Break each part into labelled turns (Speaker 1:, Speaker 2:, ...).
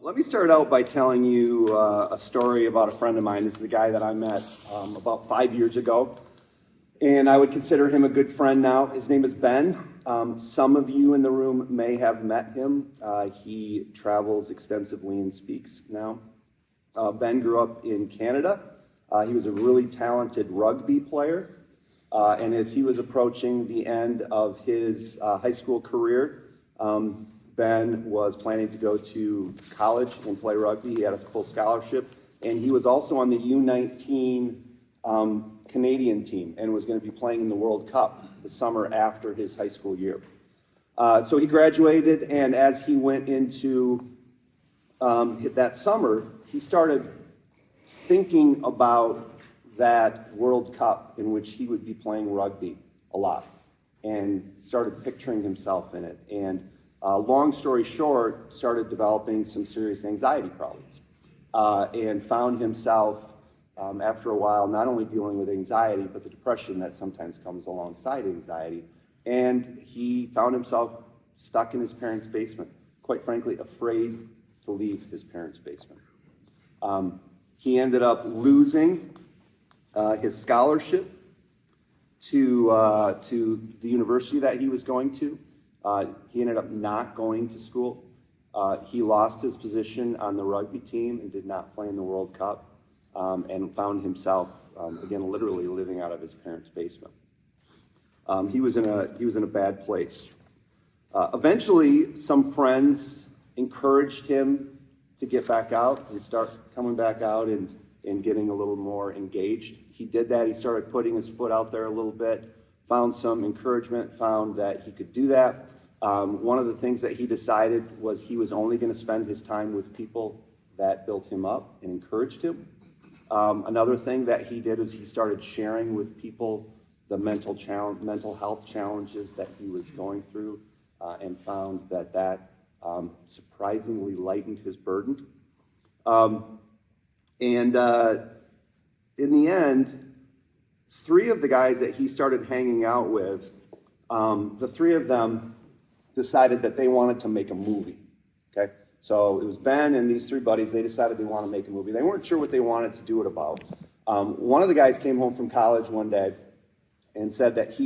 Speaker 1: Let me start out by telling you a story about a friend of mine. This is a guy that I met about 5 years ago, and I would consider him a good friend now. His name is Ben. Some of you in the room may have met him. He travels extensively and speaks now. Ben grew up in Canada. He was a really talented rugby player, and as he was approaching the end of his high school career, Ben was planning to go to college and play rugby. He had a full scholarship, and he was also on the U19 Canadian team and was going to be playing in the World Cup the summer after his high school year. So he graduated, and as he went into that summer, he started thinking about that World Cup in which he would be playing rugby a lot, and started picturing himself in it. And long story short, started developing some serious anxiety problems, and found himself, after a while, not only dealing with anxiety, but the depression that sometimes comes alongside anxiety. And he found himself stuck in his parents' basement, quite frankly, afraid to leave his parents' basement. He ended up losing his scholarship to the university that he was going to. He ended up not going to school. He lost his position on the rugby team and did not play in the World Cup, and found himself, again, literally living out of his parents' basement. He was in a bad place. Eventually, some friends encouraged him to get back out and start coming back out and getting a little more engaged. He did that. He started putting his foot out there a little bit, found some encouragement, found that he could do that. One of the things that he decided was he was only going to spend his time with people that built him up and encouraged him. Another thing that he did is he started sharing with people the mental health challenges that he was going through, and found that surprisingly lightened his burden. In the end, three of the guys that he started hanging out with, the three of them decided that they wanted to make a movie, okay? So it was Ben and these three buddies. They decided they want to make a movie. They weren't sure what they wanted to do it about. One of the guys came home from college one day and said that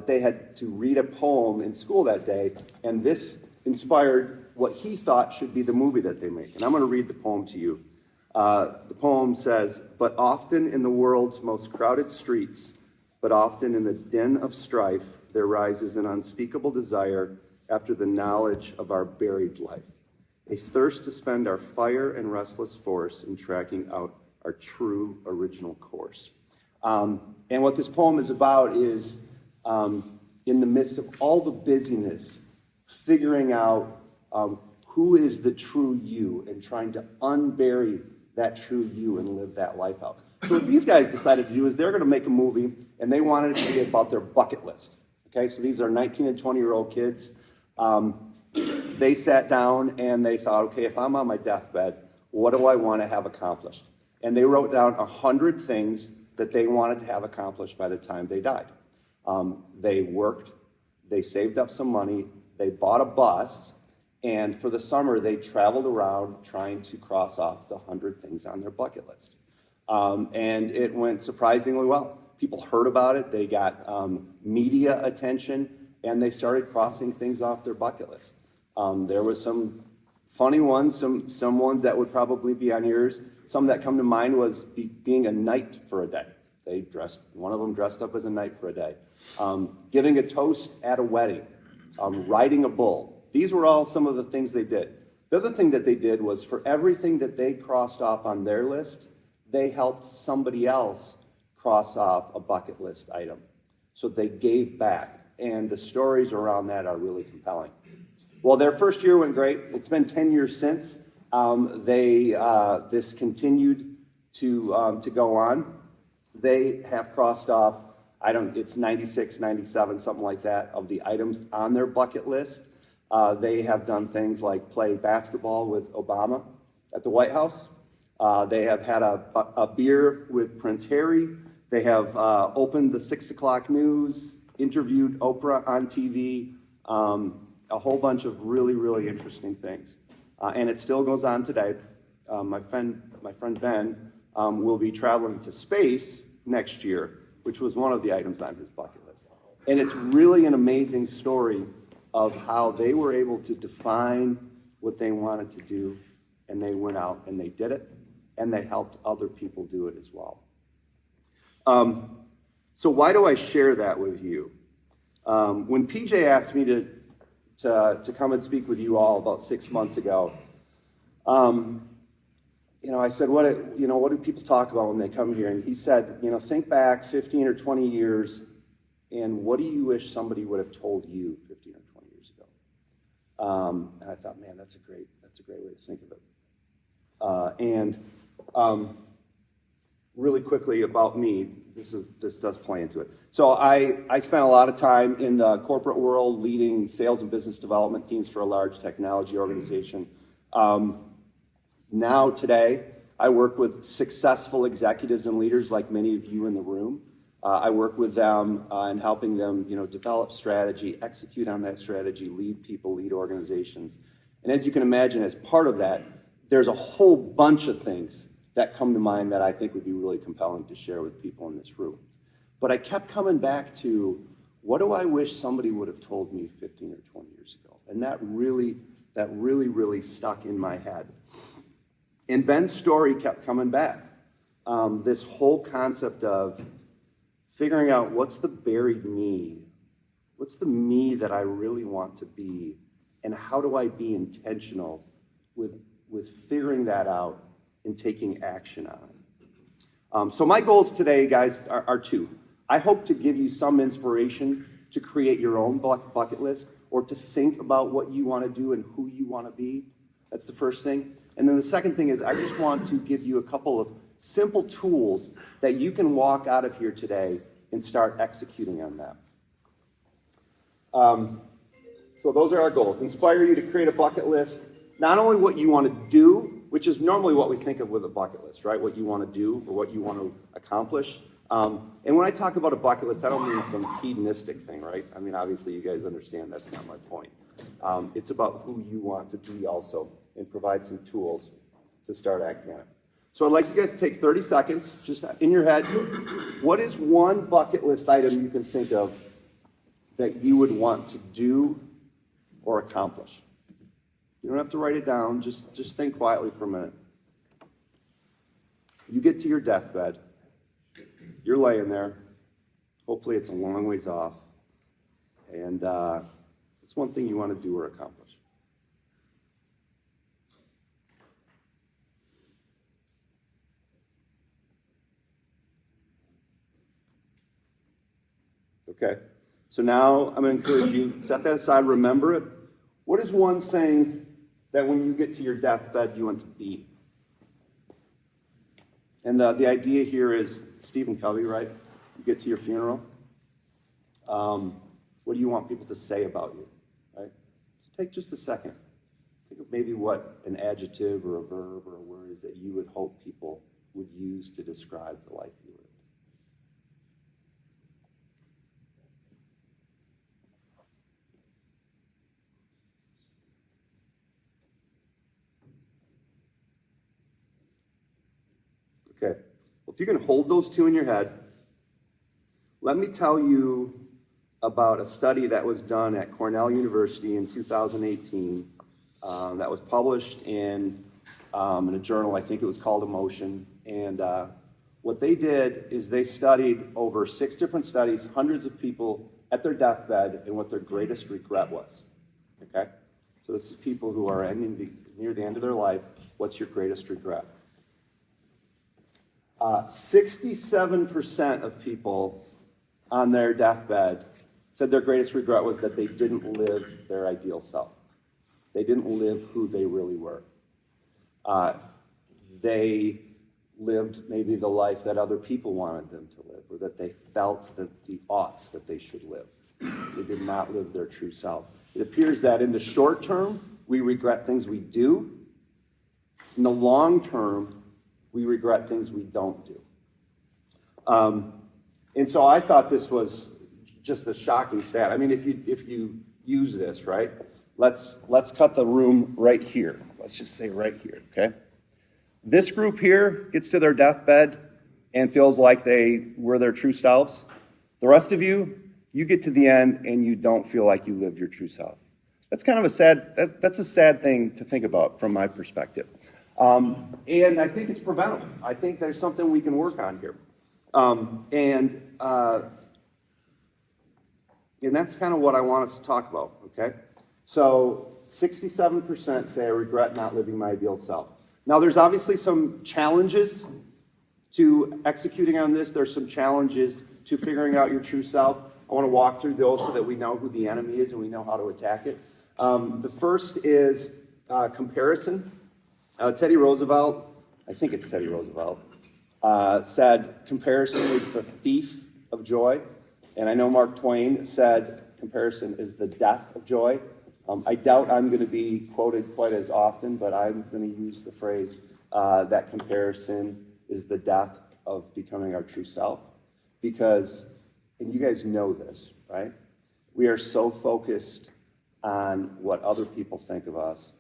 Speaker 1: they had to read a poem in school that day, and this inspired what he thought should be the movie that they make. And I'm going to read the poem to you. The poem says, "But often in the world's most crowded streets, but often in the din of strife, there rises an unspeakable desire after the knowledge of our buried life, a thirst to spend our fire and restless force in tracking out our true original course." And what this poem is about is, in the midst of all the busyness, figuring out who is the true you and trying to unbury that true you and live that life out. So what these guys decided to do is they're going to make a movie, and they wanted it to be about their bucket list. Okay, so these are 19 and 20-year-old kids. They sat down and they thought, okay, if I'm on my deathbed, what do I want to have accomplished? And they wrote down 100 things that they wanted to have accomplished by the time they died. They worked, they saved up some money, they bought a bus, and for the summer they traveled around trying to cross off the 100 things on their bucket list. And it went surprisingly well. People heard about it, they got media attention, and they started crossing things off their bucket list. There was some funny ones, some ones that would probably be on yours. Some that come to mind was being a knight for a day. One of them dressed up as a knight for a day. Giving a toast at a wedding, riding a bull. These were all some of the things they did. The other thing that they did was for everything that they crossed off on their list, they helped somebody else cross off a bucket list item. So they gave back, and the stories around that are really compelling. Well, their first year went great. It's been 10 years since. This continued to go on. They have crossed off, it's 96, 97, something like that, of the items on their bucket list. They have done things like play basketball with Obama at the White House. They have had a beer with Prince Harry. They have opened the 6 o'clock news, interviewed Oprah on TV, a whole bunch of really, really interesting things. and it still goes on today. My friend Ben will be traveling to space next year, which was one of the items on his bucket list. And it's really an amazing story of how they were able to define what they wanted to do, and they went out and they did it, and they helped other people do it as well. So why do I share that with you? When PJ asked me to come and speak with you all about 6 months ago, I said, what do people talk about when they come here? And he said, think back 15 or 20 years, and what do you wish somebody would have told you 15 or 20 years ago? And I thought, man, that's a great way to think of it. Really quickly about me, this does play into it. So I spent a lot of time in the corporate world leading sales and business development teams for a large technology organization. Now today, I work with successful executives and leaders like many of you in the room. I work with them in helping them, develop strategy, execute on that strategy, lead people, lead organizations. And as you can imagine, as part of that, there's a whole bunch of things that come to mind that I think would be really compelling to share with people in this room. But I kept coming back to, what do I wish somebody would have told me 15 or 20 years ago? And that really stuck in my head. And Ben's story kept coming back. This whole concept of figuring out what's the buried me, what's the me that I really want to be, and how do I be intentional with figuring that out and taking action on it. So my goals today, guys, are two. I hope to give you some inspiration to create your own bucket list, or to think about what you want to do and who you want to be. That's the first thing. And then the second thing is, I just want to give you a couple of simple tools that you can walk out of here today and start executing on that. So those are our goals. Inspire you to create a bucket list, not only what you want to do, which is normally what we think of with a bucket list, right? What you want to do or what you want to accomplish. And when I talk about a bucket list, I don't mean some hedonistic thing, right? I mean, obviously you guys understand that's not my point. It's about who you want to be also, and provide some tools to start acting on it. So I'd like you guys to take 30 seconds, just in your head. What is one bucket list item you can think of that you would want to do or accomplish? You don't have to write it down, just think quietly for a minute. You get to your deathbed, you're laying there, hopefully it's a long ways off, and it's one thing you want to do or accomplish. Okay, so now I'm going to encourage you, set that aside, remember it. What is one thing that when you get to your deathbed you want to be? And the idea here is Stephen Covey, right? You get to your funeral. What do you want people to say about you, right? So take just a second. Think of maybe what an adjective or a verb or a word is that you would hope people would use to describe the life you lived. Okay, well, if you can hold those two in your head, let me tell you about a study that was done at Cornell University in 2018 that was published in a journal. I think it was called Emotion. And what they did is they studied over 6 different studies, hundreds of people at their deathbed, and what their greatest regret was. Okay, so this is people who are near the end of their life. What's your greatest regret? 67% of people on their deathbed said their greatest regret was that they didn't live their ideal self. They didn't live who they really were. They lived maybe the life that other people wanted them to live, or that they felt that the oughts that they should live. They did not live their true self. It appears that in the short term, we regret things we do. In the long term, we regret things we don't do. And so I thought this was just a shocking stat. I mean, if you use this, right? Let's cut the room right here. let's just say right here, okay? This group here gets to their deathbed and feels like they were their true selves. The rest of you, you get to the end and you don't feel like you lived your true self. That's kind of that's a sad thing to think about from my perspective. And I think it's preventable. I think there's something we can work on here. And that's kind of what I want us to talk about, okay? So 67% say I regret not living my ideal self. Now, there's obviously some challenges to executing on this. There's some challenges to figuring out your true self. I want to walk through those so that we know who the enemy is and we know how to attack it. The first is comparison. Teddy Roosevelt, I think it's Teddy Roosevelt, said comparison is the thief of joy. And I know Mark Twain said comparison is the death of joy. I doubt I'm going to be quoted quite as often, but I'm going to use the phrase that comparison is the death of becoming our true self. Because, and you guys know this, right? We are so focused on what other people think of us.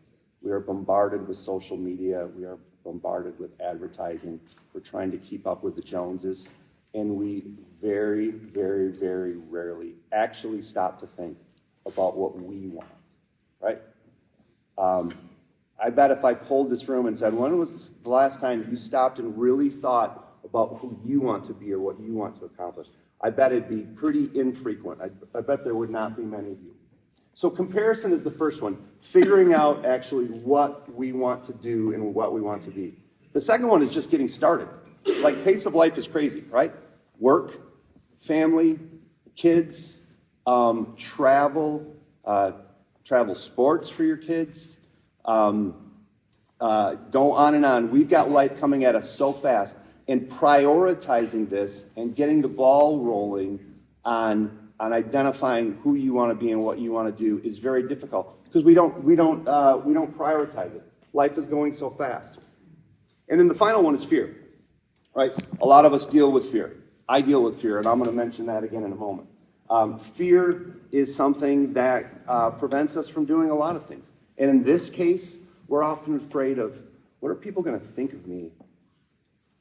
Speaker 1: We are bombarded with social media. We are bombarded with advertising. We're trying to keep up with the Joneses. And we very, very, very rarely actually stop to think about what we want, right? I bet if I polled this room and said, when was the last time you stopped and really thought about who you want to be or what you want to accomplish, I bet it'd be pretty infrequent. I bet there would not be many of you. So comparison is the first one, figuring out actually what we want to do and what we want to be. The second one is just getting started. Like, pace of life is crazy, right? Work, family, kids, travel sports for your kids, go on and on. We've got life coming at us so fast, and prioritizing this and getting the ball rolling on identifying who you want to be and what you want to do is very difficult because we don't prioritize it. Life is going so fast. And then the final one is fear, right? A lot of us deal with fear. I deal with fear, and I'm going to mention that again in a moment. Fear is something that prevents us from doing a lot of things. And in this case, we're often afraid of, what are people going to think of me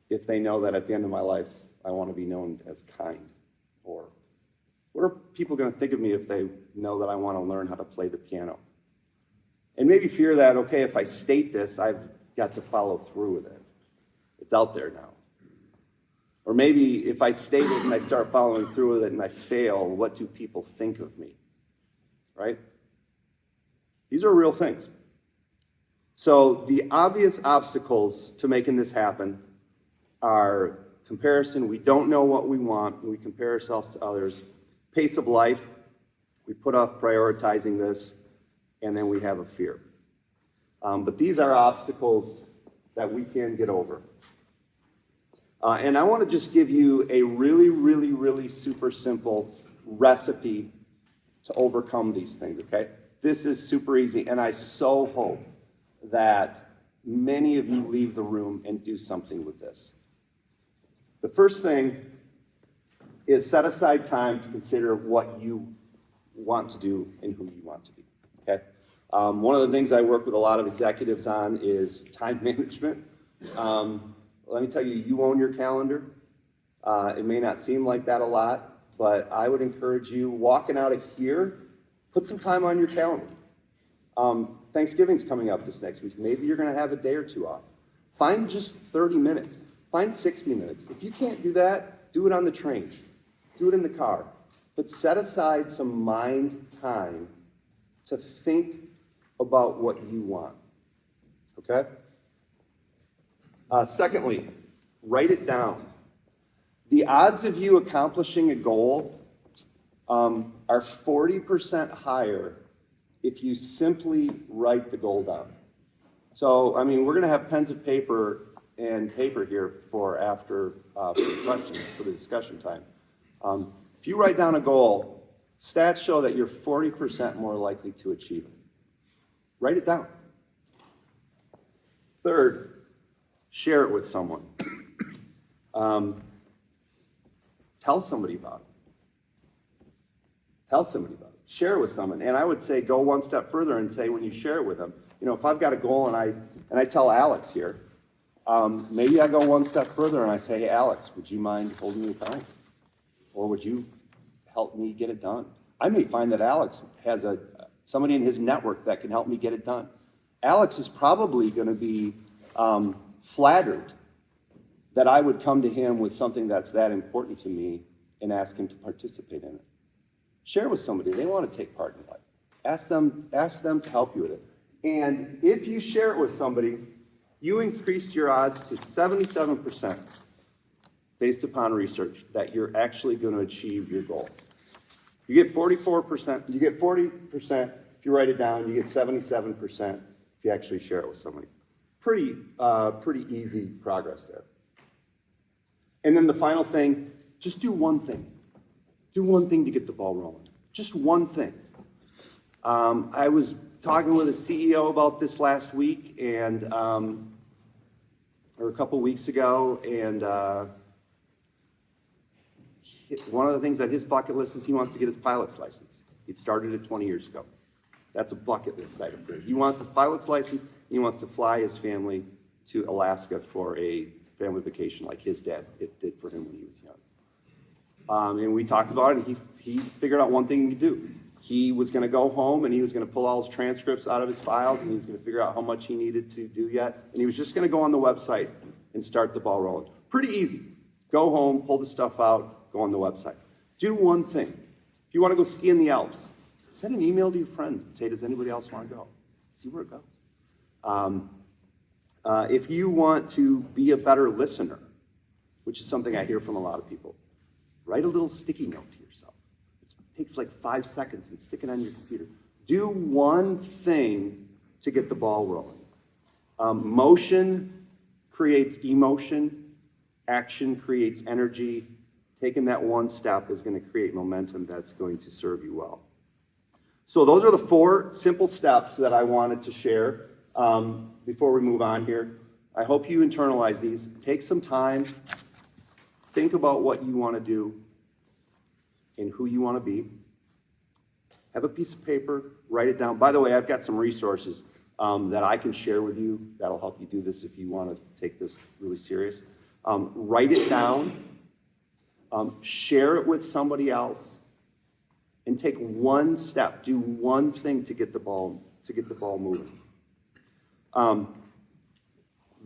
Speaker 1: if they know that at the end of my life, I want to be known as kind? Or what are people going to think of me if they know that I want to learn how to play the piano? And maybe fear that, okay, if I state this, I've got to follow through with it. It's out there now. Or maybe if I state it and I start following through with it and I fail, what do people think of me? Right? These are real things. So the obvious obstacles to making this happen are comparison. We don't know what we want. We compare ourselves to others. Pace of life. We put off prioritizing this. And then we have a fear. But these are obstacles that we can get over. And I want to just give you a really, really, really super simple recipe to overcome these things, okay? This is super easy, and I so hope that many of you leave the room and do something with this. The first thing is set aside time to consider what you want to do and who you want to be, okay? One of the things I work with a lot of executives on is time management. Let me tell you, you own your calendar. It may not seem like that a lot, but I would encourage you, walking out of here, put some time on your calendar. Thanksgiving's coming up this next week. Maybe you're going to have a day or two off. Find just 30 minutes. Find 60 minutes. If you can't do that, do it on the train. Do it in the car. But set aside some mind time to think about what you want. Okay? Secondly, write it down. The odds of you accomplishing a goal are 40% higher if you simply write the goal down. So, I mean, we're going to have pens and paper here for after for the questions, for the discussion time. If you write down a goal, stats show that you're 40% more likely to achieve it. Write it down. Third, share it with someone. Tell somebody about it. Tell somebody about it. Share it with someone. And I would say go one step further and say when you share it with them, if I've got a goal and I tell Alex here, maybe I go one step further and I say, hey, Alex, would you mind holding me accountable? Or would you help me get it done? I may find that Alex has somebody in his network that can help me get it done. Alex is probably going to be flattered that I would come to him with something that's that important to me and ask him to participate in it. Share with somebody. They want to take part in life. Ask them to help you with it. And if you share it with somebody, you increase your odds to 77% based upon research that you're actually going to achieve your goal. You get 44%, you get 40% if you write it down, you get 77% if you actually share it with somebody. Pretty easy progress there. And then the final thing, just do one thing. Do one thing to get the ball rolling. Just one thing. I was talking with a CEO about this last week, or a couple weeks ago, and one of the things on his bucket list is he wants to get his pilot's license. He started it 20 years ago. That's a bucket list item for him. He wants his pilot's license, and he wants to fly his family to Alaska for a family vacation like his dad did for him when he was young. And we talked about it, and he figured out one thing he could do. He was going to go home, and he was going to pull all his transcripts out of his files, and he was going to figure out how much he needed to do yet. And he was just going to go on the website and start the ball rolling. Pretty easy. Go home, pull the stuff out, go on the website. Do one thing. If you want to go ski in the Alps, send an email to your friends and say, does anybody else want to go? See where it goes. If you want to be a better listener, which is something I hear from a lot of people, write a little sticky note to yourself. It takes like 5 seconds and stick it on your computer. Do one thing to get the ball rolling. Motion creates emotion. Action creates energy. Taking that one step is going to create momentum that's going to serve you well. So those are the 4 simple steps that I wanted to share before we move on here. I hope you internalize these. Take some time. Think about what you want to do and who you want to be. Have a piece of paper. Write it down. By the way, I've got some resources that I can share with you that'll help you do this if you want to take this really serious. Write it down. Share it with somebody else. And take one step. Do one thing to get the ball moving.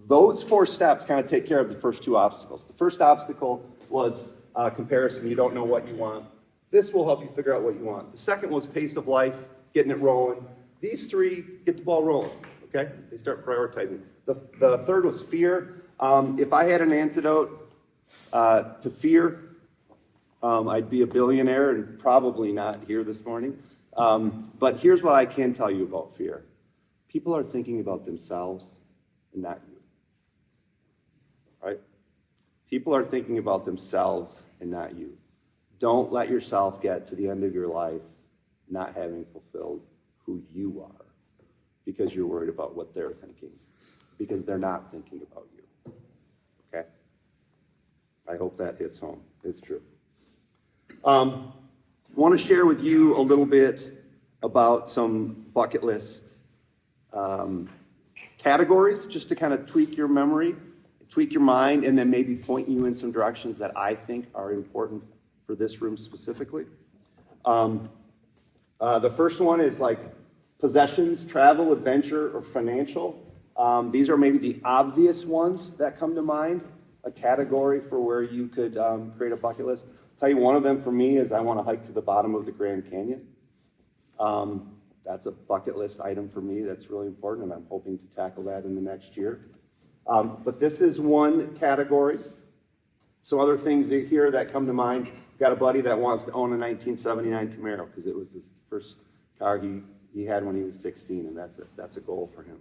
Speaker 1: Those 4 steps kind of take care of the first 2 obstacles. The first obstacle was comparison. You don't know what you want. This will help you figure out what you want. The second was pace of life, getting it rolling. These 3 get the ball rolling. Okay? They start prioritizing. The third was fear. If I had an antidote to fear, I'd be a billionaire and probably not here this morning. But here's what I can tell you about fear. People are thinking about themselves and not you. Right? People are thinking about themselves and not you. Don't let yourself get to the end of your life not having fulfilled who you are because you're worried about what they're thinking, because they're not thinking about you. Okay? I hope that hits home. It's true. I want to share with you a little bit about some bucket list categories, just to kind of tweak your memory, tweak your mind, and then maybe point you in some directions that I think are important for this room specifically. The first one is like possessions, travel, adventure, or financial. These are maybe the obvious ones that come to mind, a category for where you could create a bucket list. I'll tell you, one of them for me is I want to hike to the bottom of the Grand Canyon. That's a bucket list item for me that's really important, and I'm hoping to tackle that in the next year. But this is one category. Some other things here that come to mind. Got a buddy that wants to own a 1979 Camaro because it was his first car he had when he was 16, and that's a goal for him.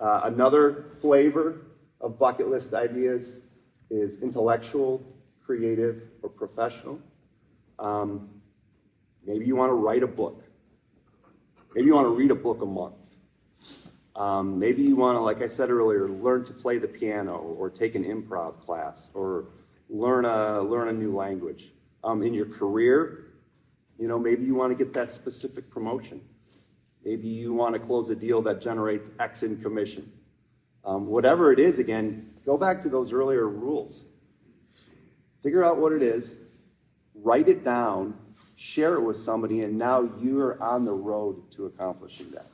Speaker 1: Another flavor of bucket list ideas is intellectual, creative, or professional. Maybe you want to write a book. Maybe you want to read a book a month. Maybe you want to, like I said earlier, learn to play the piano or take an improv class or learn a new language. In your career, maybe you want to get that specific promotion. Maybe you want to close a deal that generates X in commission. Whatever it is, again, go back to those earlier rules. Figure out what it is, write it down, share it with somebody, and now you're on the road to accomplishing that.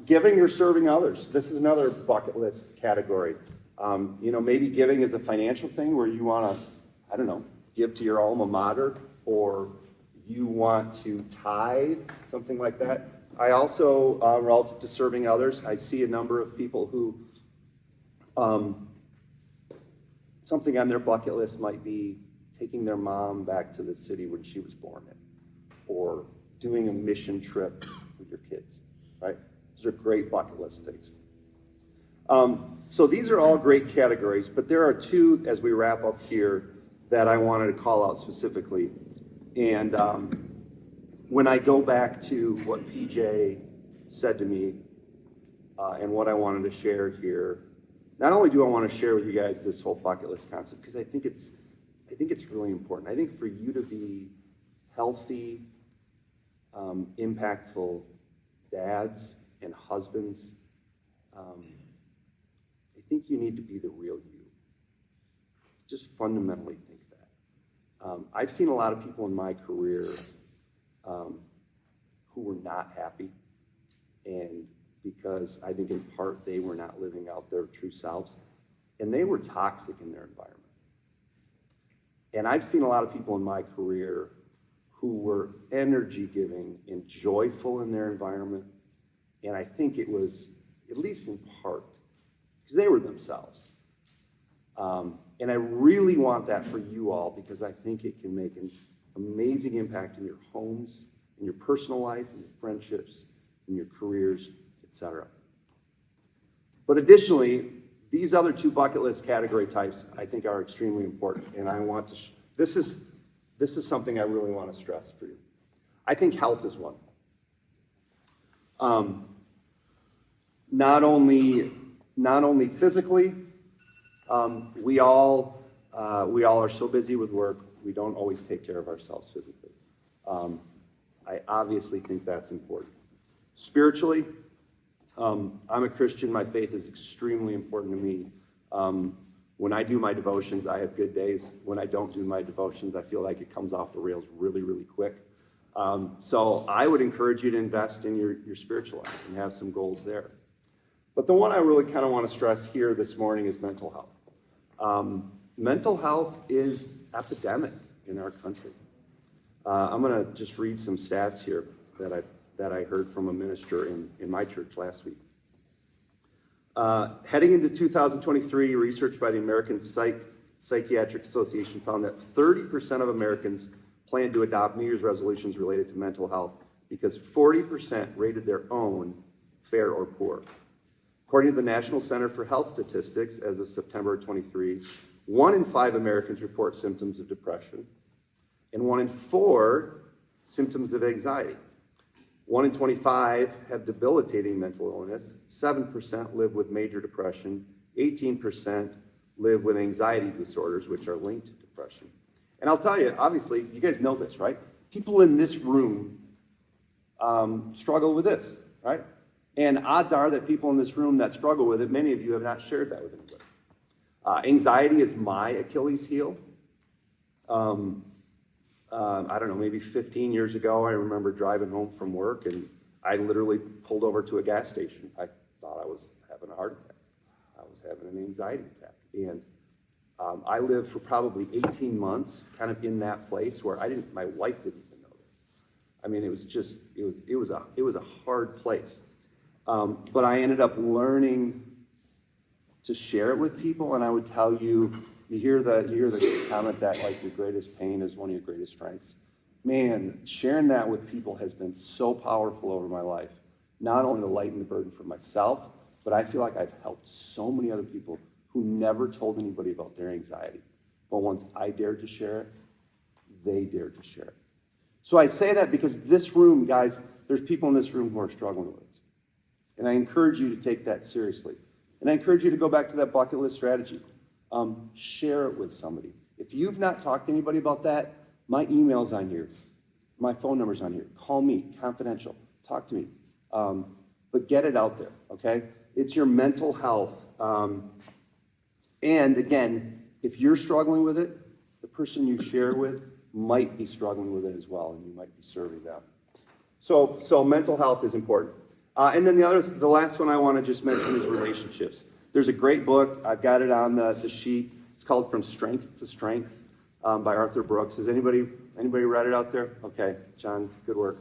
Speaker 1: Giving or serving others. This is another bucket list category. Maybe giving is a financial thing where you want to, I don't know, give to your alma mater, or you want to tithe, something like that. I also, relative to serving others, I see a number of people who, something on their bucket list might be taking their mom back to the city when she was born in, or doing a mission trip with your kids, right? Those are great bucket list things. So these are all great categories, but there are two, as we wrap up here, that I wanted to call out specifically. And when I go back to what PJ said to me and what I wanted to share here, not only do I want to share with you guys this whole bucket list concept, because I think it's really important. I think for you to be healthy, impactful dads and husbands, I think you need to be the real you. Just fundamentally think that. I've seen a lot of people in my career who were not happy, and because I think in part they were not living out their true selves, and they were toxic in their environment. And I've seen a lot of people in my career who were energy giving and joyful in their environment, and I think it was, at least in part, because they were themselves. And I really want that for you all, because I think it can make an amazing impact in your homes, in your personal life, in your friendships, in your careers, etc. But additionally, these other two bucket list category types I think are extremely important, and I want to, this is something I really want to stress for you. I think health is one. Not only physically, we all are so busy with work, we don't always take care of ourselves physically. I obviously think that's important. Spiritually, I'm a Christian. My faith is extremely important to me. When I do my devotions, I have good days. When I don't do my devotions, I feel like it comes off the rails really, really quick. So I would encourage you to invest in your spiritual life and have some goals there. But the one I really kind of want to stress here this morning is mental health. Mental health is epidemic in our country. I'm going to just read some stats here that I heard from a minister in my church last week. Heading into 2023, research by the American Psychiatric Association found that 30% of Americans plan to adopt New Year's resolutions related to mental health because 40% rated their own fair or poor. According to the National Center for Health Statistics, as of September 23, 1 in 5 Americans report symptoms of depression, and 1 in 4 symptoms of anxiety. 1 in 25 have debilitating mental illness, 7% live with major depression, 18% live with anxiety disorders, which are linked to depression. And I'll tell you, obviously, you guys know this, right? People in this room struggle with this, right? And odds are that people in this room that struggle with it, many of you have not shared that with anybody. Anxiety is my Achilles heel. I don't know, maybe 15 years ago, I remember driving home from work, and I literally pulled over to a gas station. I thought I was having a heart attack. I was having an anxiety attack. And I lived for probably 18 months kind of in that place where my wife didn't even know this. I mean, it was a hard place. But I ended up learning to share it with people, and I would tell you, you hear the comment that like your greatest pain is one of your greatest strengths. Man, sharing that with people has been so powerful over my life, not only to lighten the burden for myself, but I feel like I've helped so many other people who never told anybody about their anxiety. But once I dared to share it, they dared to share it. So I say that because this room, guys, there's people in this room who are struggling with it. And I encourage you to take that seriously. And I encourage you to go back to that bucket list strategy. Share it with somebody. If you've not talked to anybody about that, my email's on here. My phone number's on here. Call me, confidential. Talk to me. But get it out there, okay? It's your mental health. And again, if you're struggling with it, the person you share with might be struggling with it as well, and you might be serving them. So mental health is important. And then the last one I want to just mention is relationships. There's a great book. I've got it on the sheet. It's called From Strength to Strength by Arthur Brooks. Has anybody read it out there? Okay, John, good work.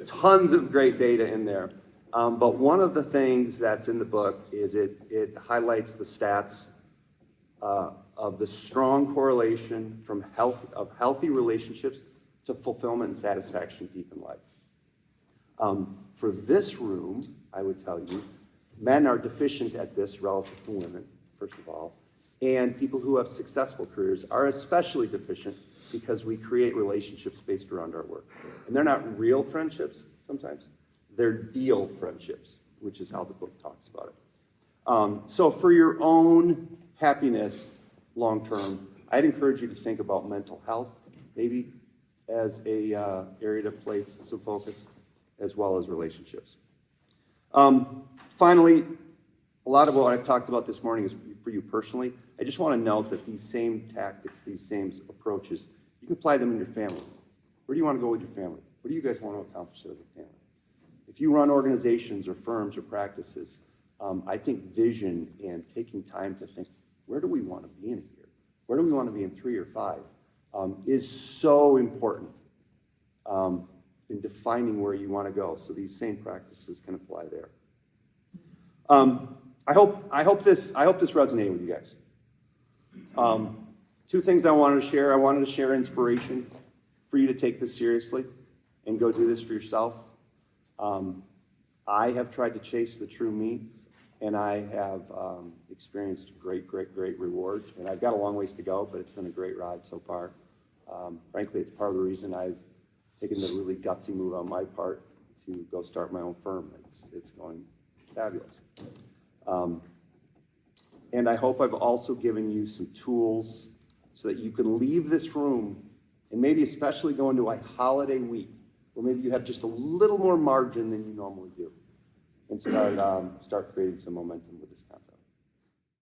Speaker 1: Tons of great data in there. But one of the things that's in the book is it highlights the stats of the strong correlation from healthy relationships to fulfillment and satisfaction deep in life. For this room, I would tell you, men are deficient at this relative to women, first of all, and people who have successful careers are especially deficient because we create relationships based around our work. And they're not real friendships sometimes. They're deal friendships, which is how the book talks about it. So for your own happiness long term, I'd encourage you to think about mental health, maybe as a area to place some focus, as well as relationships. Finally, a lot of what I've talked about this morning is for you personally. I just want to note that these same tactics, these same approaches, you can apply them in your family. Where do you want to go with your family? What do you guys want to accomplish as a family? If you run organizations or firms or practices, I think vision and taking time to think, where do we want to be in a year? Where do we want to be in 3 or 5? Is so important in defining where you want to go. So these same practices can apply there. I hope this resonated with you guys. 2 things I wanted to share. I wanted to share inspiration for you to take this seriously and go do this for yourself. I have tried to chase the true me, and I have experienced great reward. And I've got a long ways to go, but it's been a great ride so far. Frankly, it's part of the reason I've taken the really gutsy move on my part to go start my own firm. It's going fabulous. And I hope I've also given you some tools so that you can leave this room and maybe especially go into a holiday week where maybe you have just a little more margin than you normally do and start creating some momentum.